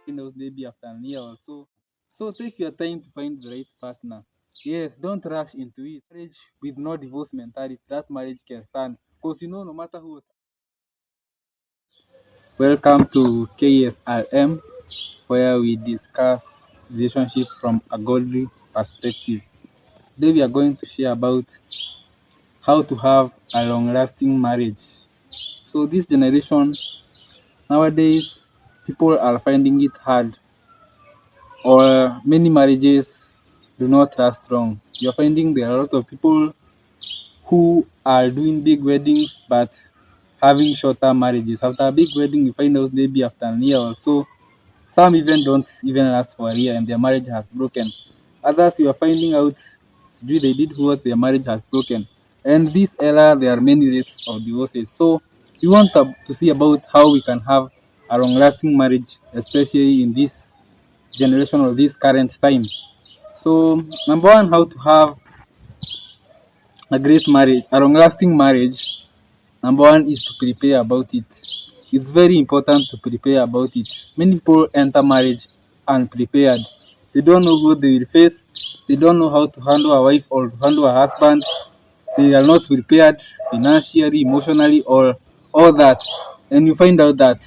maybe after a year or so. So take your time to find the right partner. Yes, don't rush into it. Marriage with no divorce mentality, that marriage can stand. Because no matter who. Welcome to KSRM, where we discuss relationships from a godly perspective. Today we are going to share about how to have a long-lasting marriage. So this generation nowadays, people are finding it hard, or many marriages do not last long. You're finding there are a lot of people who are doing big weddings but having shorter marriages. After a big wedding, you find out maybe after a year or so, some even don't even last for a year and their marriage has broken. Others, you are finding out they did what their marriage has broken. And this era, there are many rates of divorces. So we want to see about how we can have a long-lasting marriage, especially in this generation or this current time. So number one, how to have a great marriage, a long-lasting marriage. Number one is to prepare about it. It's very important to prepare about it. Many people enter marriage unprepared. They don't know who they will face. They don't know how to handle a wife or to handle a husband. They are not prepared financially, emotionally, or all that. And you find out that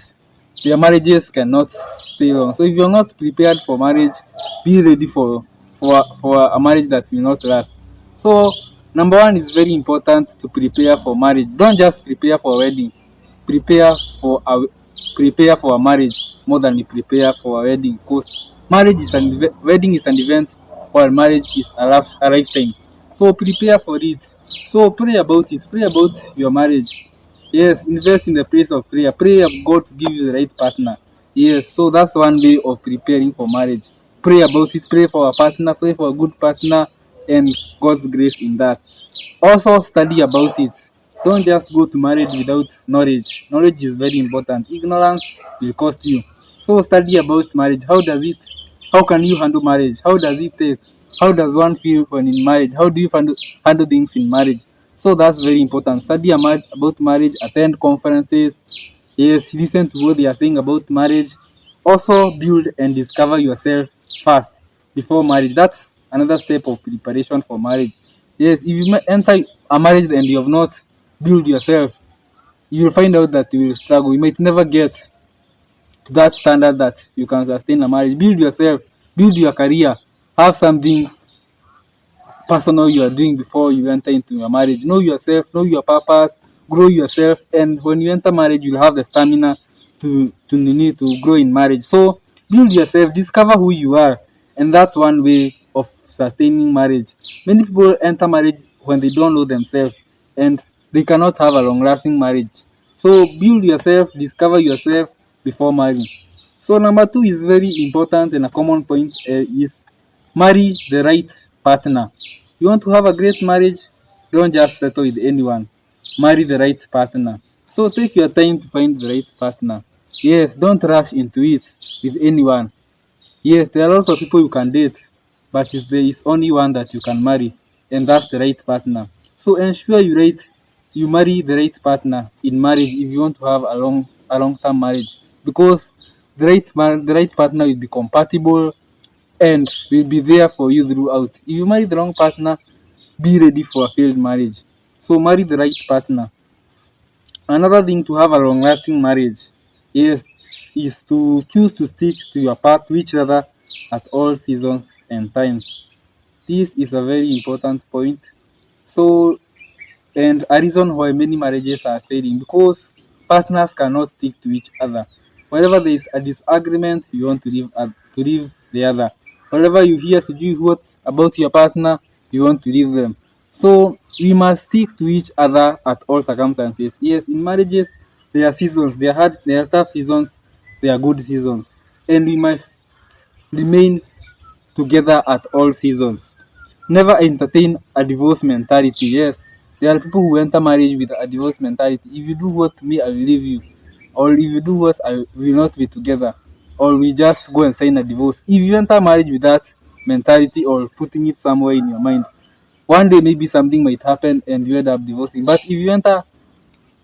their marriages cannot stay long. So if you're not prepared for marriage, be ready for a marriage that will not last. So number one is very important to prepare for marriage. Don't just prepare for a wedding. Prepare for a prepare for a marriage more than you prepare for a wedding. Because wedding is an event, while marriage is a lifetime. So prepare for it. So pray about it. Pray about your marriage. Yes, invest in the place of prayer. Pray of God to give you the right partner. Yes, so that's one way of preparing for marriage. Pray about it. Pray for a partner. Pray for a good partner, and God's grace in that. Also, study about it. Don't just go to marriage without knowledge. Knowledge is very important. Ignorance will cost you. So study about marriage. How does it? How can you handle marriage? How does it take? How does one feel when in marriage? How do you handle things in marriage? So that's very important. Study about marriage. Attend conferences. Yes, listen to what they are saying about marriage. Also, build and discover yourself first before marriage. That's another step of preparation for marriage. Yes, if you enter a marriage and you have not built yourself, you will find out that you will struggle. You might never get to that standard that you can sustain a marriage. Build yourself, build your career, have something personal you are doing before you enter into your marriage. Know yourself, know your purpose, grow yourself, and when you enter marriage, you'll have the stamina to need to grow in marriage. So build yourself, discover who you are, and that's one way of sustaining marriage. Many people enter marriage when they don't know themselves, and they cannot have a long-lasting marriage. So build yourself, discover yourself before marrying. So number two is very important and a common point is marry the right partner. You want to have a great marriage? Don't just settle with anyone. Marry the right partner. So take your time to find the right partner. Yes, don't rush into it with anyone. Yes, there are lots of people you can date, but there is only one that you can marry, and that's the right partner. So ensure you marry the right partner in marriage if you want to have a long term marriage, because the right partner will be compatible and will be there for you throughout. If you marry the wrong partner, be ready for a failed marriage. So marry the right partner. Another thing to have a long lasting marriage is is to choose to stick to your path to each other at all seasons and times. This is a very important point. So and a reason why many marriages are failing, because partners cannot stick to each other. Whenever there is a disagreement, you want to leave the other. Whenever you hear what about your partner, you want to leave them. So we must stick to each other at all circumstances. Yes, in marriages there are seasons, there are tough seasons, there are good seasons, and we must remain together at all seasons. Never entertain a divorce mentality. Yes, there are people who enter marriage with a divorce mentality. If you do what me, I will leave you. Or if you do what, I will not be together. Or we just go and sign a divorce. If you enter marriage with that mentality or putting it somewhere in your mind, one day maybe something might happen and you end up divorcing. But if you enter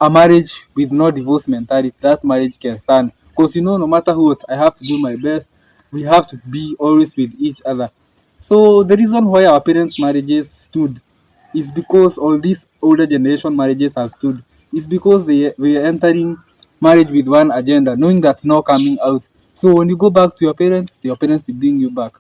a marriage with no divorce mentality, that marriage can stand. because no matter what, I have to do my best. We have to be always with each other. So the reason why our parents' marriages stood is because all these older generation marriages have stood. Is because they were entering marriage with one agenda, knowing that no coming out. So when you go back to your parents will bring you back.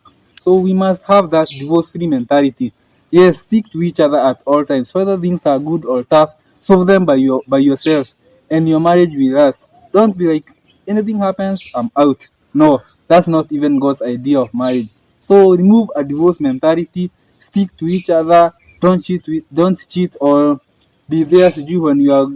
So we must have that divorce-free mentality. Yes, stick to each other at all times. Whether things are good or tough, solve them by yourselves, and your marriage will last. Don't be like anything happens, I'm out. No, that's not even God's idea of marriage. So remove a divorce mentality, stick to each other, don't cheat or be there to you when you are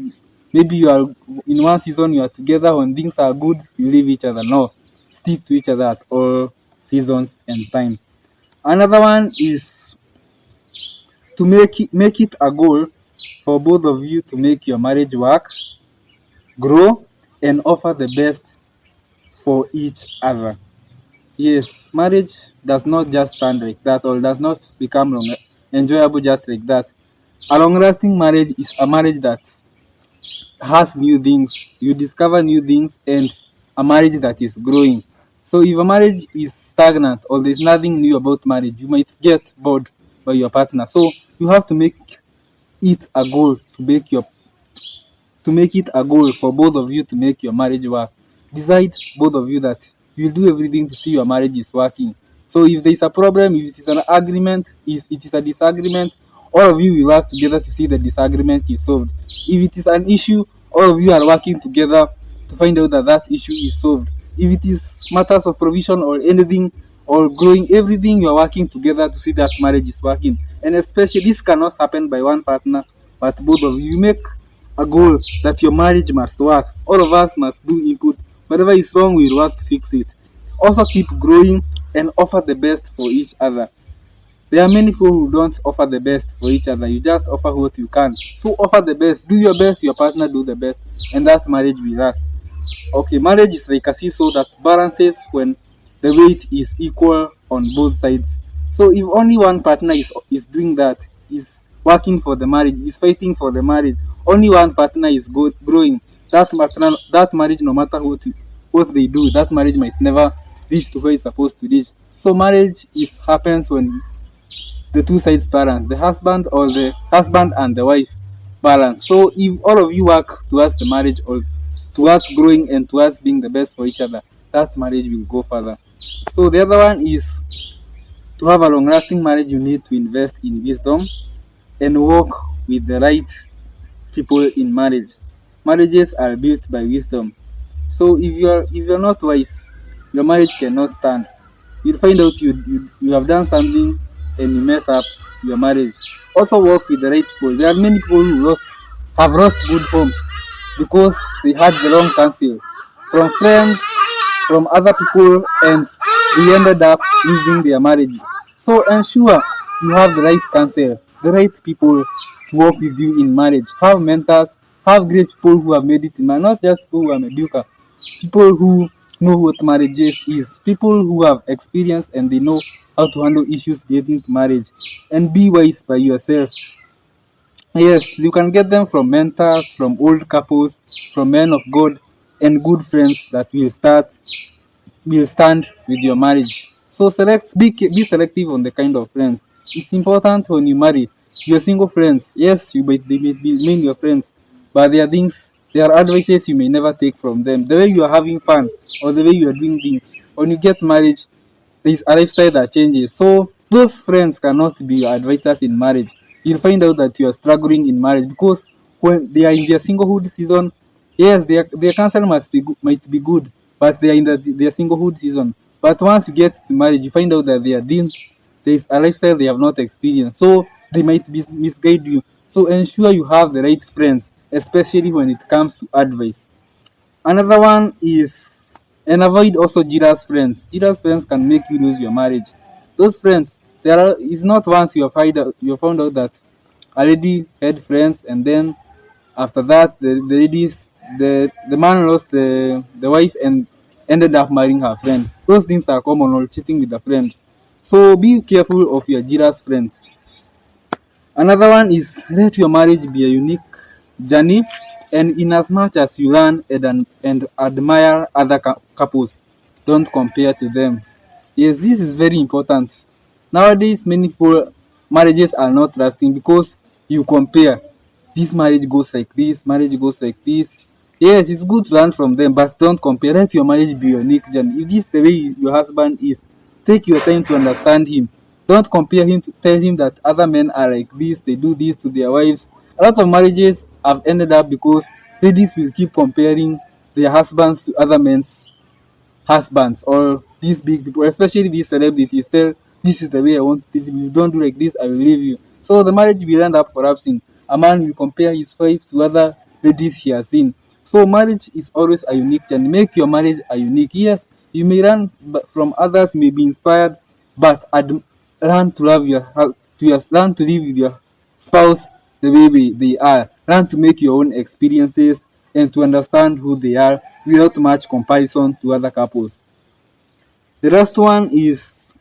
maybe you are in one season you are together, when things are good you leave each other. No, stick to each other at all seasons and time. Another one is to make it a goal for both of you to make your marriage work, grow, and offer the best for each other. Yes, marriage does not just stand like that or does not become enjoyable just like that. A long lasting marriage is a marriage that has new things, you discover new things, and a marriage that is growing. So if a marriage is stagnant or there's nothing new about marriage, you might get bored by your partner. So you have to make it a goal to make it a goal for both of you to make your marriage work. Decide both of you that you'll do everything to see your marriage is working. So if there is a problem, if it is an agreement, if it is a disagreement, all of you will work together to see the disagreement is solved. If it is an issue, all of you are working together to find out that that issue is solved. If it is matters of provision or anything or growing, everything you are working together to see that marriage is working. And especially this cannot happen by one partner, but both of you make a goal that your marriage must work. All of us must do input. Whatever is wrong, we'll work to fix it. Also keep growing and offer the best for each other. There are many people who don't offer the best for each other. You just offer what you can. So offer the best. Do your best, your partner do the best, and that marriage will last. Okay, marriage is like a seesaw that balances when the weight is equal on both sides. So if only one partner is doing that, is working for the marriage, is fighting for the marriage, only one partner is growing, that marriage, no matter what they do, that marriage might never reach to where it's supposed to reach. So marriage is happens when the two sides balance, the husband and the wife balance. So if all of you work towards the marriage or towards growing and towards being the best for each other, that marriage will go further. So the other one is to have a long lasting marriage, you need to invest in wisdom and work with the right people in marriage. Marriages are built by wisdom. So if you're not wise, your marriage cannot stand. You'll find out you have done something and you mess up your marriage. Also work with the right people. There are many people who have lost good homes because they had the wrong counsel from friends, from other people, and they ended up losing their marriage. So ensure you have the right counsel, the right people to work with you in marriage. Have mentors, have great people who have made it in marriage, not just people who are mediocre. People who know what marriages is, people who have experience and they know how to handle issues relating to marriage. And be wise by yourself. Yes, you can get them from mentors, from old couples, from men of God, and good friends that will stand with your marriage. So be selective on the kind of friends. It's important when you marry your single friends. Yes, they may be mean your friends, but there are advices you may never take from them. The way you are having fun or the way you are doing things. When you get married, there is a lifestyle that changes. So those friends cannot be your advisors in marriage. You'll find out that you are struggling in marriage because when they are in their singlehood season, yes, their counsel might be good, but they are in their singlehood season. But once you get to marriage, you find out that there is a lifestyle they have not experienced. So they might misguide you. So ensure you have the right friends, especially when it comes to advice. Another one is, and avoid also jealous friends. Jealous friends can make you lose your marriage. Those friends, it's not once you found out that a lady had friends, and then after that the man lost the wife and ended up marrying her friend. Those things are common, or cheating with a friend. So be careful of your jealous friends. Another one is, let your marriage be a unique journey, and in as much as you learn and admire other couples, don't compare to them. Yes, this is very important. Nowadays, many people marriages are not lasting because you compare. This marriage goes like this, marriage goes like this. Yes, it's good to learn from them, but don't compare. Let your marriage be unique journey. If this is the way your husband is, take your time to understand him. Don't compare him to tell him that other men are like this, they do this to their wives. A lot of marriages have ended up because ladies will keep comparing their husbands to other men's husbands or these big people, especially these celebrities, tell this is the way I want to treat you. If you don't do like this, I will leave you. So the marriage will end up collapsing. A man will compare his wife to other ladies he has seen. So marriage is always a unique journey. Make your marriage a unique. Yes, you may learn from others, you may be inspired, but learn to love learn to live with your spouse the way they are. Learn to make your own experiences and to understand who they are without much comparison to other couples. The last one is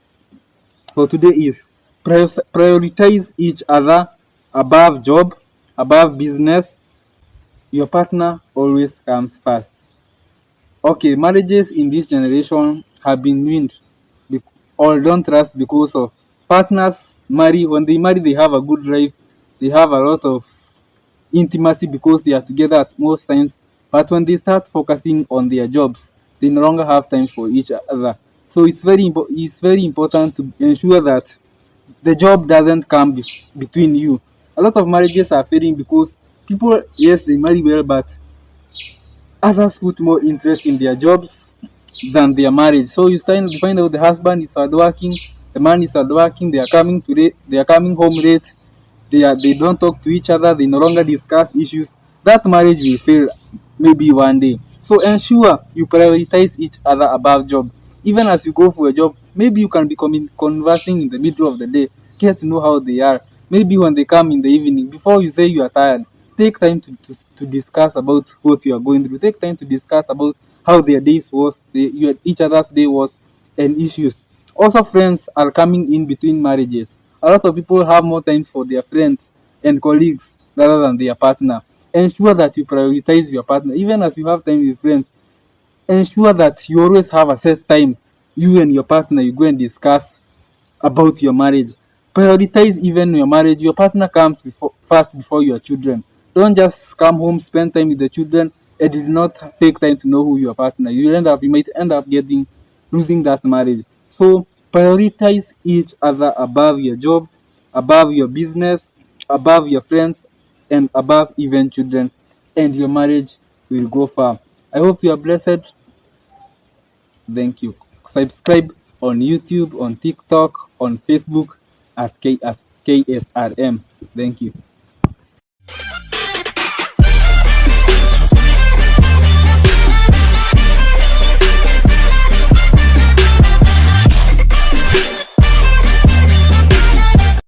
for today is prioritize each other above job, above business. Your partner always comes first. Okay, marriages in this generation have been ruined or don't trust because of partners marry. When they marry, they have a good life, they have a lot of intimacy because they are together at most times. But when they start focusing on their jobs, they no longer have time for each other. So it's very important to ensure that the job doesn't come between you. A lot of marriages are failing because people, yes, they marry well, but others put more interest in their jobs than their marriage. So you find out the husband is hardworking, the man is hardworking, they are coming home late, they don't talk to each other, they no longer discuss issues. That marriage will fail maybe one day. So ensure you prioritize each other above job. Even as you go for a job, maybe you can be conversing in the middle of the day, get to know how they are. Maybe when they come in the evening, before you say you are tired, take time to discuss about what you are going through. Take time to discuss about how their days was, each other's day was, and issues. Also, friends are coming in between marriages. A lot of people have more times for their friends and colleagues rather than their partner. Ensure that you prioritize your partner. Even as you have time with friends, ensure that you always have a set time. You and your partner, you go and discuss about your marriage. Prioritize even your marriage. Your partner comes first before your children. Don't just come home, spend time with the children, and did not take time to know who your partner. You might end up losing that marriage. So prioritize each other above your job, above your business, above your friends, and above even children, and your marriage will go far. I hope you are blessed. Thank you. Subscribe on YouTube, on TikTok, on Facebook at KSRM. Thank you.